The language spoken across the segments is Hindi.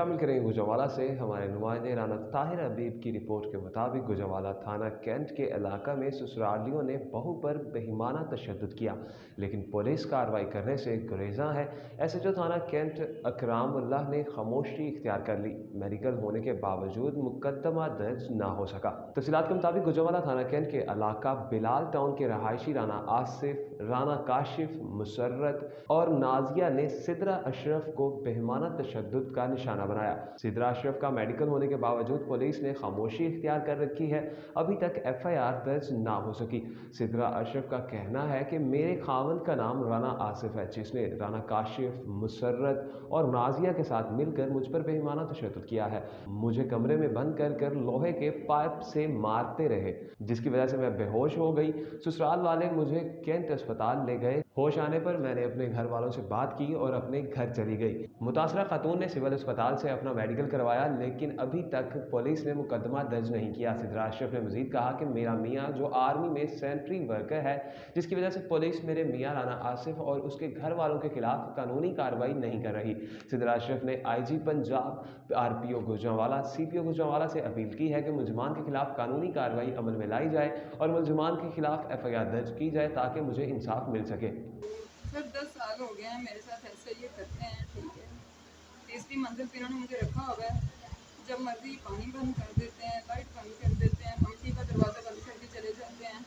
शामिल करेंगे गुजरांवाला से। हमारे नुमाइंदे राना ताहिर हबीब की रिपोर्ट के मुताबिक गुजरांवाला थाना कैंट के इलाका में ससुरालियों ने बहू पर बेईमाना तशद्दुद किया, लेकिन पुलिस कार्रवाई करने से गुरेज़ां है। एसएचओ थाना कैंट अकरामुल्लाह ने खामोशी इख्तियार कर ली। मेडिकल होने के बावजूद मुकदमा दर्ज ना हो सका। तफसीलात के मुताबिक गुजरांवाला थाना कैंट के इलाका बिलाल टाउन के रहायशी राना आसिफ, राना काशिफ, मुसर्रत और नाजिया ने सिद्रा अशरफ को बेईमाना तशद्दुद का निशाना बनाया। सिद्रा अशरफ का मेडिकल होने के बावजूद पुलिस ने खामोशी इख्तियार कर रखी है। अभी तक एफआईआर दर्ज ना हो सकी। सिद्रा अशरफ का कहना है कि मेरे खावंद का नाम राना आसिफ है, जिसने राना काशिफ, मुसर्रत और नाजिया के साथ मिलकर मुझ पर बेईमाना तशद्दुद किया है। मुझे कमरे में बंद कर लोहे के पाइप से मारते रहे, जिसकी वजह से मैं बेहोश हो गई। ससुराल वाले मुझे कैंट अस्पताल ले गए। होश आने पर मैंने अपने घर वालों से बात की और अपने घर चली गई। मुतासरा खातून ने सिविल अस्पताल से अपना मेडिकल करवाया, लेकिन अभी तक पुलिस ने मुकदमा दर्ज नहीं किया। सिद्रा अशरफ ने मजीद कहा कि मेरा मियाँ जो आर्मी में सेंट्री वर्कर है, जिसकी वजह से पुलिस मेरे मियाँ राना आसिफ और उसके घर वालों के खिलाफ कानूनी कार्रवाई नहीं कर रही। सिद्रा अशरफ ने IG Punjab, RPO Gujranwala, CPO Gujranwala से अपील की है कि मुलजमान के खिलाफ कानूनी कार्रवाई अमल में लाई जाए और मुलजमान के खिलाफ एफआईआर दर्ज की जाए ताकि मुझे इंसाफ मिल सके। सर 10 साल हो गए हैं मेरे साथ ऐसे ये करते हैं, ठीक है। तीसरी मंजिल पर इन्होंने मुझे रखा हुआ है। जब मर्जी पानी बंद कर देते हैं, लाइट बंद कर देते हैं, पंखी का दरवाज़ा बंद करके चले जाते हैं।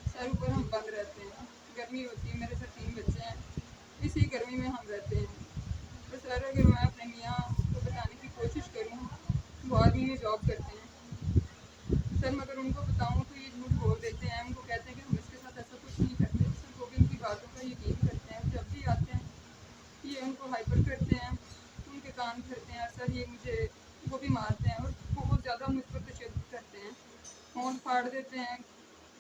सर ऊपर हम बंद रहते हैं, गर्मी होती है, मेरे साथ 3 बच्चे हैं, इसी गर्मी में हम रहते हैं। तो सर अगर मैं अपने मियाँ को बताने की कोशिश करूँ, वो आर्मी में जॉब करते हैं सर, मगर उनको बताऊँ तो ये झूठ बोल देते हैं। उनको कहते हैं कि हम इसके साथ ऐसा कुछ नहीं करते। सर वो भी उनकी बातों का यकीन करते हैं। जब भी आते हैं ये उनको हाइपर करते हैं, उनके कान भरते हैं। सर ये मुझे वो भी मारते हैं और बहुत ज़्यादा मुझ पर तशद्दुद करते हैं। फ़ोन फाड़ देते हैं,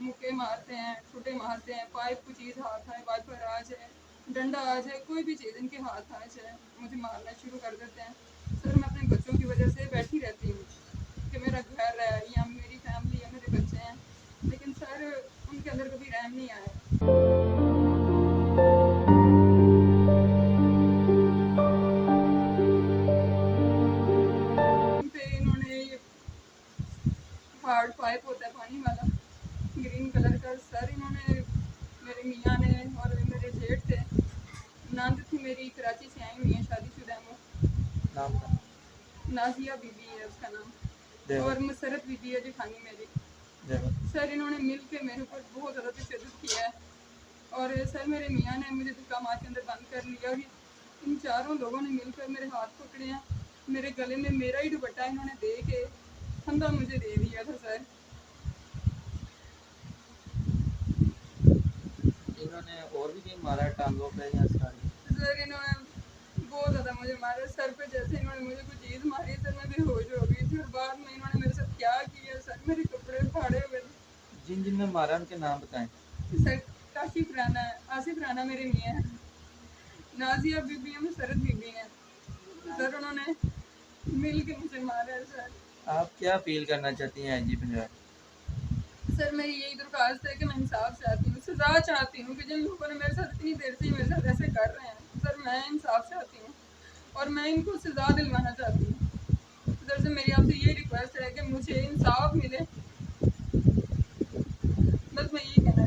मुक्के मारते हैं, ठुड्डे मारते हैं, पाइप को चीज़ हाथ आए, वाइपर आ जाए, डंडा आ जाए, कोई भी चीज़ इनके हाथ आ जाए, मुझे मारना शुरू कर देते हैं। सर मैं अपने बच्चों की वजह से बैठी रहती हूँ कि मेरा घर है या मेरी फैमिली है, मेरे बच्चे हैं, लेकिन सर उनके अंदर कभी रहम नहीं आया। इन्होंने ये हार्ड पाइप होता है पानी वाला, ग्रीन कलर का, सर इन्होंने मेरे मियाँ ने और मेरे जेठ थे, नंद थी मेरी, कराची से आई हुई है, शादीशुदा है वो। नाम था नाजिया बीबी है उसका नाम, और मुसरत बीबी है जेठानी मेरी। सर इन्होंने मिल के मेरे ऊपर बहुत ज़्यादा तशद्दुद किया है। और सर मेरे मियाँ ने मुझे दुकान के अंदर बंद कर लिया और इन चारों लोगों ने मिलकर मेरे हाथ पकड़े हैं। मेरे गले में मेरा ही दुपट्टा इन्होंने दे के फंदा मुझे दे दिया था। सर इन्होंने और भी कहीं मारा है, टांगों पे या सर इन्होंने बहुत ज़्यादा मुझे मारा। सर पे जैसे इन्होंने मुझे कुछ चीज़ मारी, सर मैं बेहोश हो गई। फिर बाद में इन्होंने मेरे साथ क्या किया, सर मेरे कपड़े फाड़े हुए थे। जिन जिन ने मारा उनके नाम बताएं। सर काशिफ राना है, आसिफ राना मेरे मियाँ हैं, नाजिया बीबी है, मुसरत बीबी है। सर उन्होंने मिल के मुझे मारा है। सर आप क्या अपील करना चाहती हैं आईजी पंजाब? सर मेरी यही दरख्वास्त है कि मैं इंसाफ चाहती हूँ, सज़ा चाहती हूँ कि जिन लोगों ने मेरे साथ इतनी देर से मेरे साथ ऐसे कर रहे हैं, सर मैं इंसाफ चाहती हूँ और मैं इनको सज़ा दिलवाना चाहती हूँ। सर से मेरी आपसे ये रिक्वेस्ट है कि मुझे इंसाफ मिले, बस मैं यही कहना